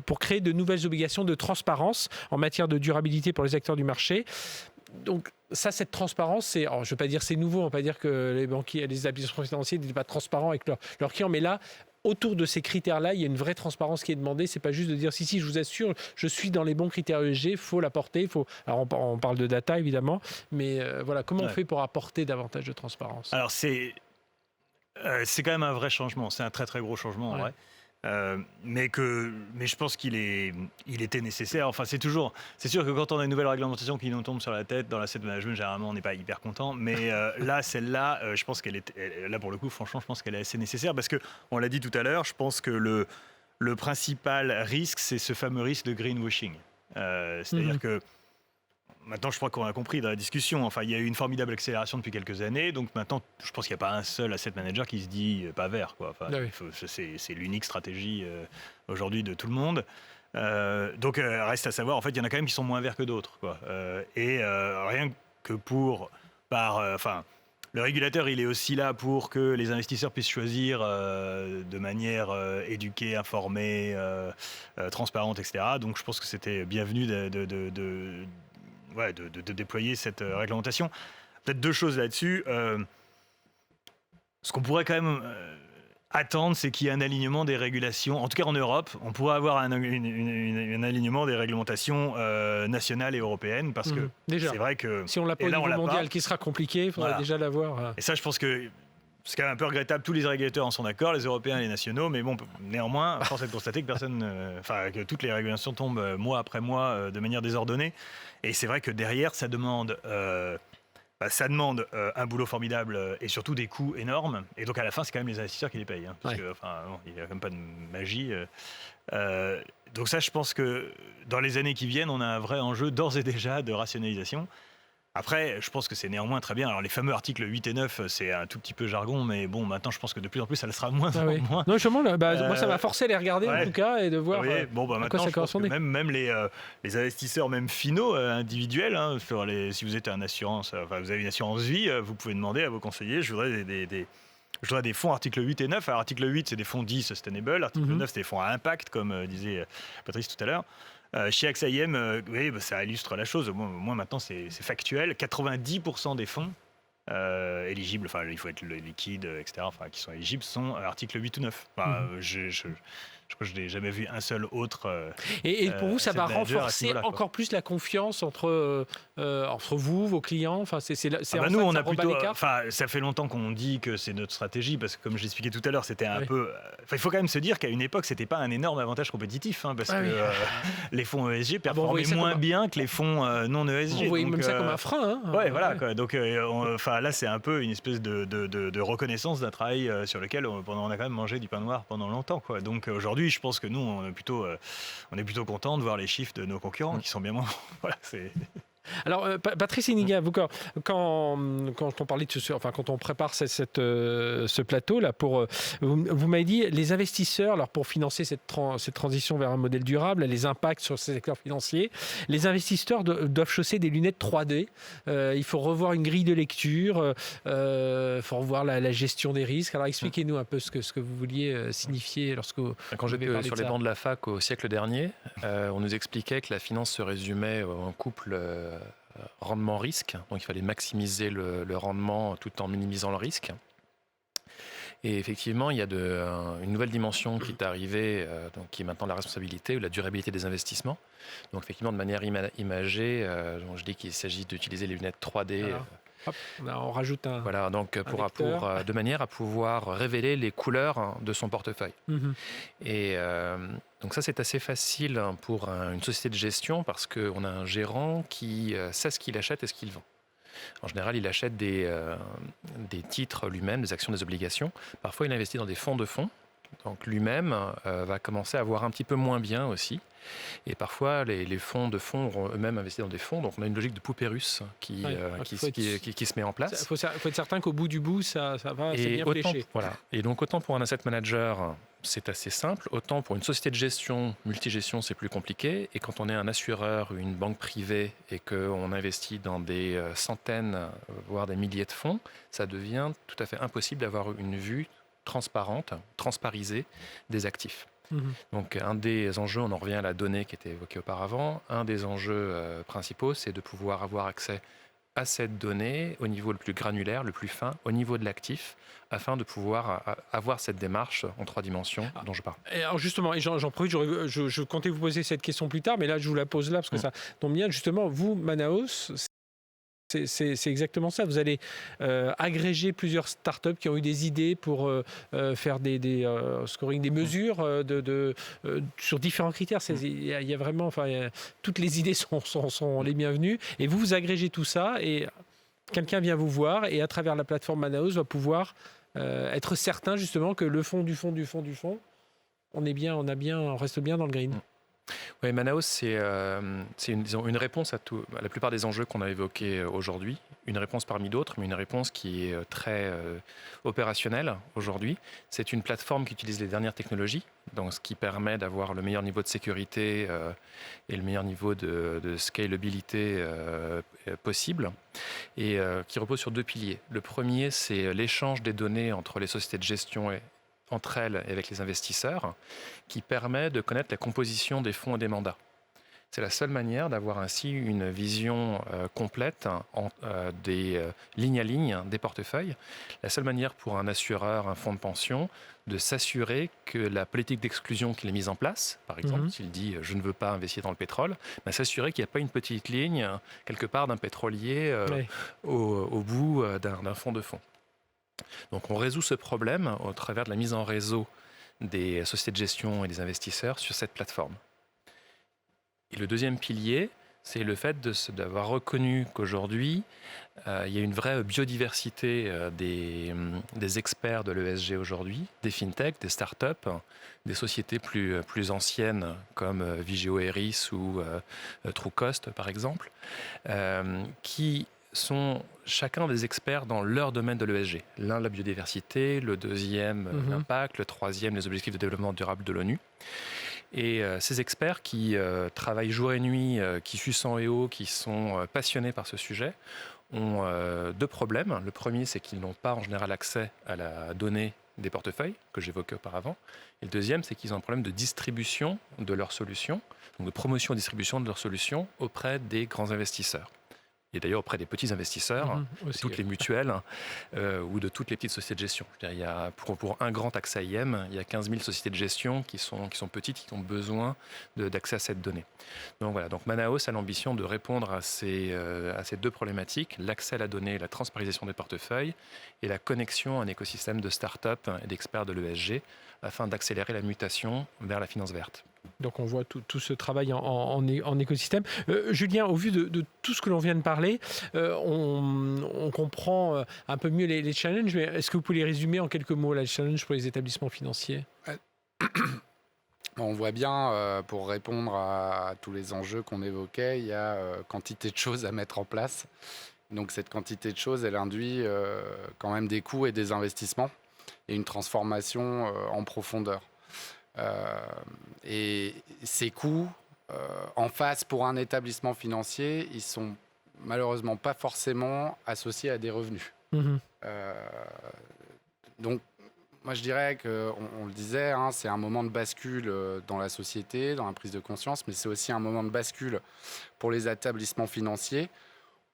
pour créer de nouvelles obligations de transparence en matière de durabilité pour les acteurs du marché. Donc ça, cette transparence, je ne veux pas dire c'est nouveau, on ne va pas dire que les banquiers, les établissements financiers n'étaient pas transparents avec leurs clients, mais là, autour de ces critères-là, il y a une vraie transparence qui est demandée. C'est pas juste de dire si, je vous assure, je suis dans les bons critères ESG, il faut l'apporter. Alors on parle de data évidemment, mais comment on fait pour apporter davantage de transparence? Alors c'est quand même un vrai changement, c'est un très très gros changement en vrai. Mais je pense qu'il était nécessaire. Enfin, c'est sûr que quand on a une nouvelle réglementation qui nous tombe sur la tête dans l'asset management, généralement on n'est pas hyper content. Mais là, celle-là, je pense là pour le coup, franchement, je pense qu'elle est assez nécessaire parce que on l'a dit tout à l'heure. Je pense que le principal risque, c'est ce fameux risque de greenwashing. C'est-à-dire que maintenant, je crois qu'on a compris dans la discussion. Enfin, il y a eu une formidable accélération depuis quelques années. Donc maintenant, je pense qu'il n'y a pas un seul asset manager qui se dit pas vert, quoi. Enfin, c'est l'unique stratégie aujourd'hui de tout le monde. Donc, reste à savoir. En fait, il y en a quand même qui sont moins verts que d'autres, quoi. Rien que pour Le régulateur, il est aussi là pour que les investisseurs puissent choisir de manière éduquée, informée, transparente, etc. Donc je pense que c'était bienvenu de déployer cette réglementation. Peut-être 2 choses là-dessus. Ce qu'on pourrait quand même attendre, c'est qu'il y ait un alignement des régulations. En tout cas, en Europe, on pourrait avoir un alignement des réglementations nationales et européennes, parce que Déjà. c'est vrai que... Si on l'a pas au niveau mondial, qui sera compliqué, il faudra déjà l'avoir. Et ça, je pense que c'est quand même un peu regrettable. Tous les régulateurs en sont d'accord, les Européens et les nationaux, mais bon, néanmoins, force est de constater que que toutes les régulations tombent mois après mois de manière désordonnée. Et c'est vrai que derrière, ça demande un boulot formidable et surtout des coûts énormes. Et donc à la fin, c'est quand même les investisseurs qui les payent. Parce que, il n'y a quand même pas de magie. Donc ça, je pense que dans les années qui viennent, on a un vrai enjeu d'ores et déjà de rationalisation. Après, je pense que c'est néanmoins très bien. Alors, les fameux articles 8 et 9, c'est un tout petit peu jargon, mais bon, maintenant, je pense que de plus en plus, ça le sera moins. Non, justement, moi, ça m'a forcé à les regarder, en tout cas, et de voir à quoi ça correspondait. Même les investisseurs, même finaux, individuels, si vous êtes vous avez une assurance vie, vous pouvez demander à vos conseillers, je voudrais des fonds article 8 et 9. Alors, article 8, c'est des fonds dits sustainable. Article 9, c'est des fonds à impact, comme disait Patrice tout à l'heure. Chez AXA IM, ça illustre la chose. Moi, maintenant, c'est factuel. 90% des fonds éligibles, il faut être liquide, etc., qui sont éligibles, sont article 8 ou 9. Je crois que je n'ai jamais vu un seul autre. Et pour vous, ça va renforcer encore plus la confiance entre vous, vos clients. Nous, on a plutôt. Ça fait longtemps qu'on dit que c'est notre stratégie, parce que comme je l'expliquais tout à l'heure, c'était un peu. Il faut quand même se dire qu'à une époque, c'était pas un énorme avantage compétitif, parce que les fonds ESG performaient moins bien que les fonds non ESG. Vous voyez même ça comme un frein. Quoi. Donc, là, c'est un peu une espèce de reconnaissance d'un travail sur lequel on a quand même mangé du pain noir pendant longtemps, quoi. Donc aujourd'hui, je pense que nous, on est plutôt contents de voir les chiffres de nos concurrents qui sont bien moins. Alors, Patrice Iniga, vous, quand on parlait quand on prépare ce plateau-là, vous m'avez dit, les investisseurs, alors pour financer cette transition vers un modèle durable, les impacts sur ces secteurs financiers, les investisseurs doivent chausser des lunettes 3D. Il faut revoir une grille de lecture, il faut revoir la gestion des risques. Alors, expliquez-nous un peu ce que vous vouliez signifier lorsque vous Quand j'étais sur les bancs de la fac au siècle dernier, on nous expliquait que la finance se résumait en couple rendement-risque, donc il fallait maximiser le rendement tout en minimisant le risque. Et effectivement, il y a une nouvelle dimension qui est arrivée, qui est maintenant la responsabilité ou la durabilité des investissements. Donc effectivement, de manière imagée, je dis qu'il s'agit d'utiliser les lunettes 3D. Hop, on rajoute un. Voilà, donc de manière à pouvoir révéler les couleurs de son portefeuille. Et donc ça, c'est assez facile pour une société de gestion, parce qu'on a un gérant qui sait ce qu'il achète et ce qu'il vend. En général, il achète des titres lui-même, des actions, des obligations. Parfois, il investit dans des fonds de fonds. Donc lui-même va commencer à voir un petit peu moins bien aussi. Et parfois, les fonds de fonds auront eux-mêmes investi dans des fonds. Donc on a une logique de poupée russe qui se met en place. Il faut être certain qu'au bout du bout, ça va, c'est bien fléché. Voilà. Et donc autant pour un asset manager, c'est assez simple. Autant pour une société de gestion, multigestion, c'est plus compliqué. Et quand on est un assureur ou une banque privée et qu'on investit dans des centaines, voire des milliers de fonds, ça devient tout à fait impossible d'avoir une vue transparente, transparisée des actifs. Donc un des enjeux, on en revient à la donnée qui était évoquée auparavant, un des enjeux principaux, c'est de pouvoir avoir accès à cette donnée au niveau le plus granulaire, le plus fin, au niveau de l'actif, afin de pouvoir avoir cette démarche en 3 dimensions dont je parle. Et alors justement, j'en profite, je comptais vous poser cette question plus tard, mais là je vous la pose là parce que ça tombe bien. Justement, vous, Manaos, c'est exactement ça. Vous allez agréger plusieurs startups qui ont eu des idées pour faire des scoring, des mesures sur différents critères. Il y a vraiment, toutes les idées sont les bienvenues. Et vous agrégez tout ça et quelqu'un vient vous voir et à travers la plateforme Manaos va pouvoir être certain justement que le fond du fond, on reste bien dans le green. Oui, Manaos, c'est une réponse à la plupart des enjeux qu'on a évoqués aujourd'hui. Une réponse parmi d'autres, mais une réponse qui est très opérationnelle aujourd'hui. C'est une plateforme qui utilise les dernières technologies, donc ce qui permet d'avoir le meilleur niveau de sécurité et le meilleur niveau de scalabilité possible, et qui repose sur 2 piliers. Le premier, c'est l'échange des données entre les sociétés de gestion entre elles et avec les investisseurs, qui permet de connaître la composition des fonds et des mandats. C'est la seule manière d'avoir ainsi une vision complète des lignes à ligne des portefeuilles. La seule manière pour un assureur, un fonds de pension, de s'assurer que la politique d'exclusion qu'il a mise en place, par exemple, s'il dit « je ne veux pas investir dans le pétrole », s'assurer qu'il n'y a pas une petite ligne quelque part d'un pétrolier au bout d'un fonds de fonds. Donc on résout ce problème au travers de la mise en réseau des sociétés de gestion et des investisseurs sur cette plateforme. Et le deuxième pilier, c'est le fait d'avoir reconnu qu'aujourd'hui, il y a une vraie biodiversité des experts de l'ESG aujourd'hui, des fintechs, des startups, des sociétés plus anciennes comme Vigeo Eiris ou Trucost par exemple, qui sont chacun des experts dans leur domaine de l'ESG. L'un, la biodiversité, le deuxième, l'impact, le troisième, les objectifs de développement durable de l'ONU. Et ces experts qui travaillent jour et nuit, qui suent sang et eau, qui sont passionnés par ce sujet, ont 2 problèmes. Le premier, c'est qu'ils n'ont pas en général accès à la donnée des portefeuilles que j'évoquais auparavant. Et le deuxième, c'est qu'ils ont un problème de distribution de leurs solutions, donc de promotion et distribution de leurs solutions auprès des grands investisseurs. Et d'ailleurs auprès des petits investisseurs, de toutes les mutuelles ou de toutes les petites sociétés de gestion. Je veux dire, il y a, pour un grand AXA IM, il y a 15 000 sociétés de gestion qui sont petites, qui ont besoin d'accès à cette donnée. Donc voilà, donc Manaos a l'ambition de répondre à ces 2 problématiques, l'accès à la donnée, la transparisation des portefeuilles et la connexion à un écosystème de start-up et d'experts de l'ESG afin d'accélérer la mutation vers la finance verte. Donc on voit tout ce travail en écosystème. Julien, au vu de tout ce que l'on vient de parler, on comprend un peu mieux les challenges, mais est-ce que vous pouvez les résumer en quelques mots, les challenges pour les établissements financiers ? On voit bien, pour répondre à tous les enjeux qu'on évoquait, il y a quantité de choses à mettre en place. Donc cette quantité de choses, elle induit quand même des coûts et des investissements et une transformation en profondeur. Et ces coûts, en face pour un établissement financier, ils sont malheureusement pas forcément associés à des revenus. Donc, moi je dirais qu'on le disait, c'est un moment de bascule dans la société, dans la prise de conscience, mais c'est aussi un moment de bascule pour les établissements financiers.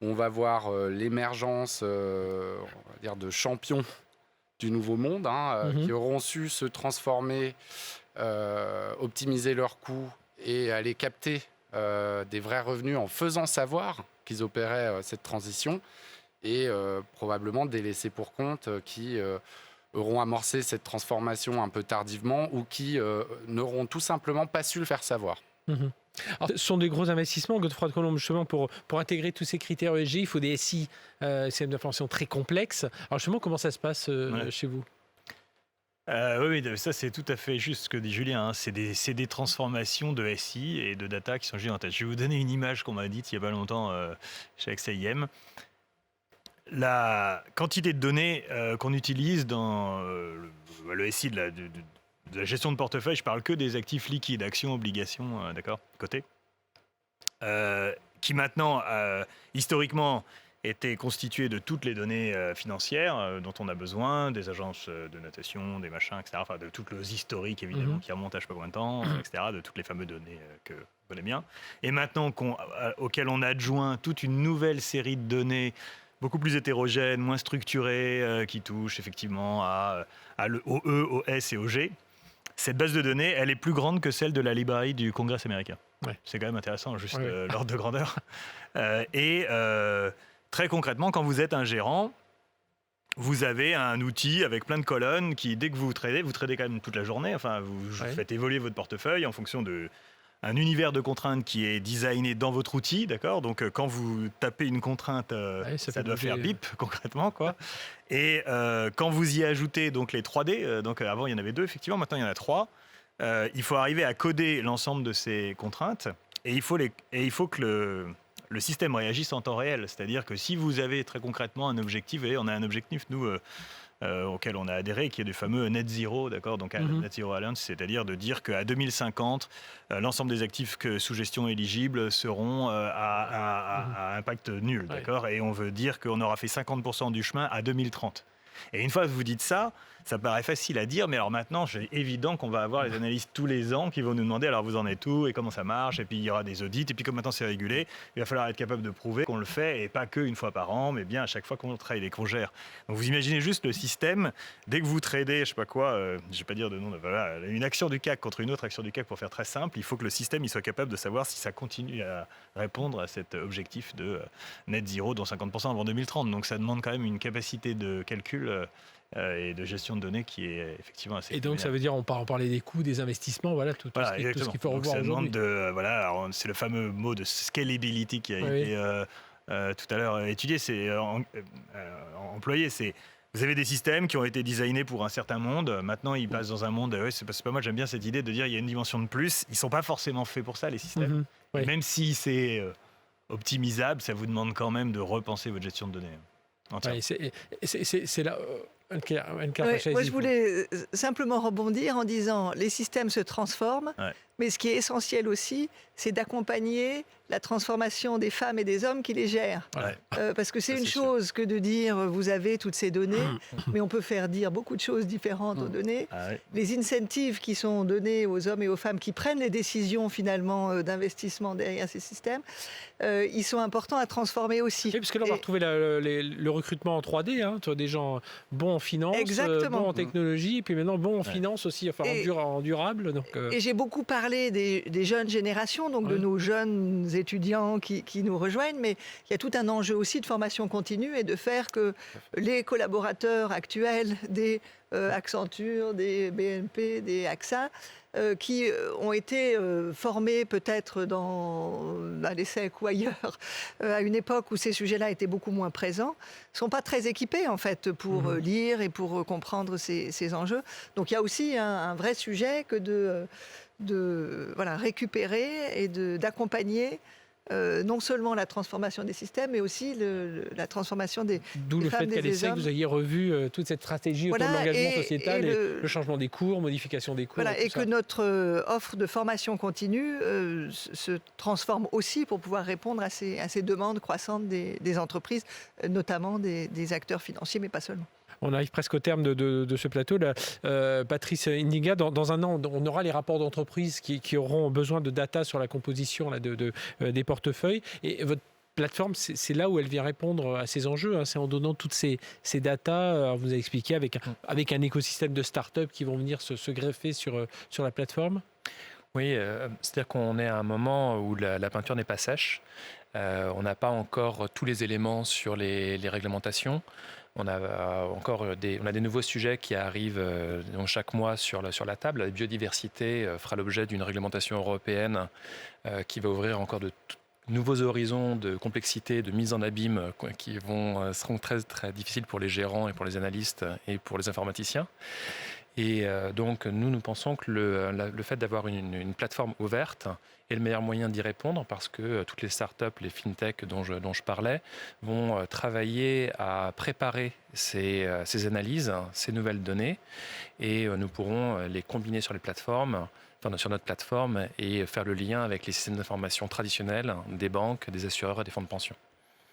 On va voir l'émergence, on va dire, de champions du nouveau monde, qui auront su se transformer, optimiser leurs coûts et aller capter des vrais revenus en faisant savoir qu'ils opéraient cette transition, et probablement des laissés pour compte qui auront amorcé cette transformation un peu tardivement ou qui n'auront tout simplement pas su le faire savoir. Alors, ce sont des gros investissements, Godefroy de Colombe, justement, pour intégrer tous ces critères ESG. Il faut des SI, systèmes d'information très complexes. Alors justement, comment ça se passe chez vous ? Oui, ça c'est tout à fait juste ce que dit Julien. C'est des transformations de SI et de data qui sont gigantesques. Je vais vous donner une image qu'on m'a dite il n'y a pas longtemps chez AXA IM. La quantité de données qu'on utilise dans le SI de la gestion de portefeuille, je parle que des actifs liquides, actions, obligations, d'accord, cotés, qui maintenant, historiquement, étaient constitués de toutes les données financières dont on a besoin, des agences de notation, des machins, etc., enfin de toutes les historiques, évidemment, qui remontent à je sais pas combien de temps, etc., de toutes les fameuses données que vous connaissez bien. Et maintenant auxquelles on adjoint toute une nouvelle série de données beaucoup plus hétérogènes, moins structurées, qui touchent effectivement au E, au S et au G. Cette base de données, elle est plus grande que celle de la librairie du Congrès américain. Ouais. C'est quand même intéressant, juste l'ordre de grandeur. Très concrètement, quand vous êtes un gérant, vous avez un outil avec plein de colonnes qui, dès que vous tradez quand même toute la journée. Enfin, vous faites évoluer votre portefeuille en fonction d'un univers de contraintes qui est designé dans votre outil, d'accord ? Donc, quand vous tapez une contrainte, ça doit faire bip, concrètement, quoi. Et quand vous y ajoutez donc les 3D, donc avant il y en avait 2, effectivement, maintenant il y en a 3, il faut arriver à coder l'ensemble de ces contraintes et il faut que le système réagisse en temps réel. C'est-à-dire que si vous avez très concrètement un objectif, et on a un objectif, nous, auquel on a adhéré, qui est du fameux net zéro, d'accord, donc net zero alliance, c'est-à-dire de dire qu'à 2050, l'ensemble des actifs sous gestion éligibles seront à impact nul, d'accord, et on veut dire qu'on aura fait 50% du chemin à 2030. Et une fois que vous dites ça, ça paraît facile à dire, mais alors maintenant, c'est évident qu'on va avoir les analystes tous les ans qui vont nous demander alors vous en êtes où et comment ça marche, et puis il y aura des audits, et puis comme maintenant c'est régulé, il va falloir être capable de prouver qu'on le fait, et pas qu'une fois par an, mais bien à chaque fois qu'on trade et qu'on gère. Donc vous imaginez juste le système, dès que vous tradez, je sais pas quoi, je vais pas dire de nom, voilà, une action du CAC contre une autre action du CAC pour faire très simple, il faut que le système il soit capable de savoir si ça continue à répondre à cet objectif de net zéro, dont 50% avant 2030. Donc ça demande quand même une capacité de calcul et de gestion de données qui est effectivement assez. Et donc ça veut dire on parlait des coûts, des investissements, voilà tout ce qu'il faut revoir aujourd'hui. Voilà, c'est le fameux mot de scalability qui a été tout à l'heure étudié, c'est employé. Vous avez des systèmes qui ont été designés pour un certain monde. Maintenant, ils passent dans un monde. C'est pas moi. J'aime bien cette idée de dire il y a une dimension de plus. Ils sont pas forcément faits pour ça, les systèmes. Même si c'est optimisable, ça vous demande quand même de repenser votre gestion de données. C'est là. Moi, je voulais simplement rebondir en disant les systèmes se transforment, mais ce qui est essentiel aussi, c'est d'accompagner la transformation des femmes et des hommes qui les gèrent. Parce que c'est une chose que de dire vous avez toutes ces données, mais on peut faire dire beaucoup de choses différentes aux données. Les incentives qui sont donnés aux hommes et aux femmes qui prennent les décisions finalement d'investissement derrière ces systèmes, ils sont importants à transformer aussi. Oui, parce que là on va retrouver le recrutement en 3D, des gens bons en finance, bons en technologie, et puis maintenant bons en finance aussi, enfin en durable. Donc, Et j'ai beaucoup parlé des jeunes générations, donc de nos jeunes étudiants qui nous rejoignent, mais il y a tout un enjeu aussi de formation continue et de faire que les collaborateurs actuels des Accenture, des BNP, des AXA, qui ont été formés peut-être à l'ESSEC ou ailleurs, à une époque où ces sujets-là étaient beaucoup moins présents, ne sont pas très équipés en fait pour lire et pour comprendre ces enjeux. Donc il y a aussi un vrai sujet que de récupérer et d'accompagner non seulement la transformation des systèmes, mais aussi la transformation des D'où le fait qu'à l'ESSEC, vous ayez revu toute cette stratégie autour de l'engagement sociétal et le changement des cours, modification des cours. Et que notre offre de formation continue se transforme aussi pour pouvoir répondre à ces demandes croissantes des entreprises, notamment des acteurs financiers, mais pas seulement. On arrive presque au terme de ce plateau. Là, Patrice Indinga, dans un an, on aura les rapports d'entreprise qui auront besoin de data sur la composition des portefeuilles. Et votre plateforme, c'est là où elle vient répondre à ces enjeux. C'est en donnant toutes ces datas, vous avez expliqué, avec un écosystème de start-up qui vont venir se greffer sur la plateforme. Oui, c'est-à-dire qu'on est à un moment où la peinture n'est pas sèche. On n'a pas encore tous les éléments sur les réglementations. On a des nouveaux sujets qui arrivent chaque mois sur la table. La biodiversité fera l'objet d'une réglementation européenne qui va ouvrir encore de nouveaux horizons de complexité, de mise en abîme qui seront très, très difficiles pour les gérants et pour les analystes et pour les informaticiens. Et donc, nous pensons que le fait d'avoir une plateforme ouverte est le meilleur moyen d'y répondre parce que toutes les startups, les fintechs dont je parlais, vont travailler à préparer ces analyses, ces nouvelles données, et nous pourrons les combiner sur notre plateforme et faire le lien avec les systèmes d'information traditionnels des banques, des assureurs et des fonds de pension.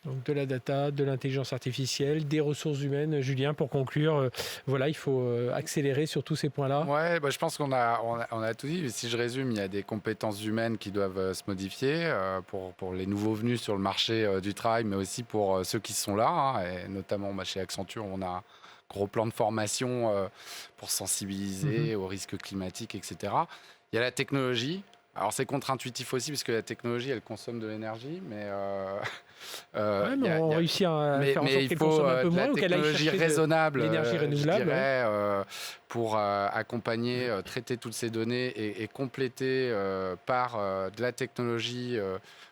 Donc de la data, de l'intelligence artificielle, des ressources humaines. Julien, pour conclure, il faut accélérer sur tous ces points-là. Ouais, je pense qu'on a tout dit. Si je résume, il y a des compétences humaines qui doivent se modifier pour les nouveaux venus sur le marché du travail, mais aussi pour ceux qui sont là. Et notamment chez Accenture, on a un gros plan de formation pour sensibiliser aux risques climatiques, etc. Il y a la technologie. Alors c'est contre-intuitif aussi parce que la technologie elle consomme de l'énergie, mais on réussit à faire en sorte qu'elle consomme un peu moins ou qu'elle aille chercher raisonnable, l'énergie renouvelable, pour accompagner, traiter toutes ces données et compléter par de la technologie,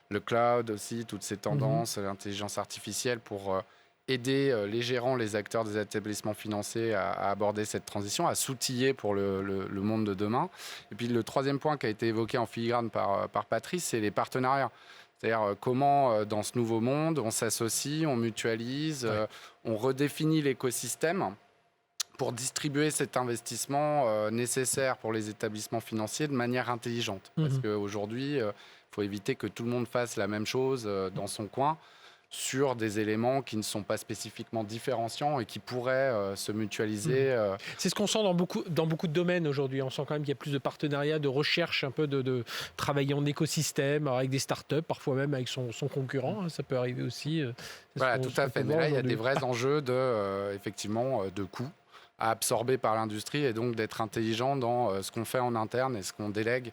le cloud aussi, toutes ces tendances, l'intelligence artificielle pour aider les gérants, les acteurs des établissements financiers à aborder cette transition, à s'outiller pour le monde de demain. Et puis le troisième point qui a été évoqué en filigrane par Patrice, c'est les partenariats. C'est-à-dire comment, dans ce nouveau monde, on s'associe, on mutualise, on redéfinit l'écosystème pour distribuer cet investissement nécessaire pour les établissements financiers de manière intelligente. Parce qu'aujourd'hui, il faut éviter que tout le monde fasse la même chose dans son coin sur des éléments qui ne sont pas spécifiquement différenciants et qui pourraient se mutualiser. C'est ce qu'on sent dans beaucoup de domaines aujourd'hui. On sent quand même qu'il y a plus de partenariats, de recherche, un peu de travailler en écosystème, avec des startups, parfois même avec son concurrent. Ça peut arriver aussi. Voilà, tout à fait. Mais là, il y a des vrais enjeux effectivement, de coûts à absorber par l'industrie et donc d'être intelligent dans ce qu'on fait en interne et ce qu'on délègue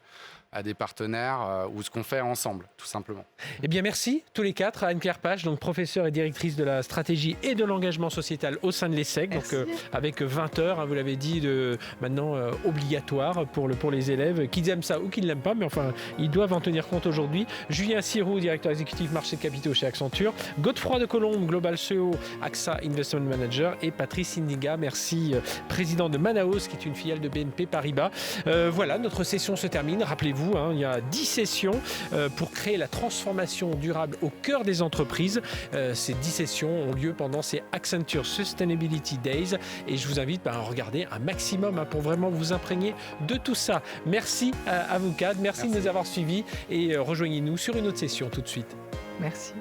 à des partenaires ou ce qu'on fait ensemble, tout simplement. Eh bien, merci tous les quatre. Anne-Claire Page, donc professeure et directrice de la stratégie et de l'engagement sociétal au sein de l'ESSEC, donc avec 20 heures, vous l'avez dit, maintenant obligatoire pour les élèves, qu'ils aiment ça ou qu'ils ne l'aiment pas, mais enfin, ils doivent en tenir compte aujourd'hui. Julien Siroux, directeur exécutif marché de capitaux chez Accenture, Godefroy de Colombe, Global CEO, AXA Investment Manager, et Patrice Sindiga, merci, président de Manaos, qui est une filiale de BNP Paribas. Voilà, notre session se termine. Rappelez-vous, il y a 10 sessions pour créer la transformation durable au cœur des entreprises. Ces 10 sessions ont lieu pendant ces Accenture Sustainability Days et je vous invite à en regarder un maximum pour vraiment vous imprégner de tout ça. Merci à vous quatre, merci de nous avoir suivis et rejoignez-nous sur une autre session tout de suite. Merci.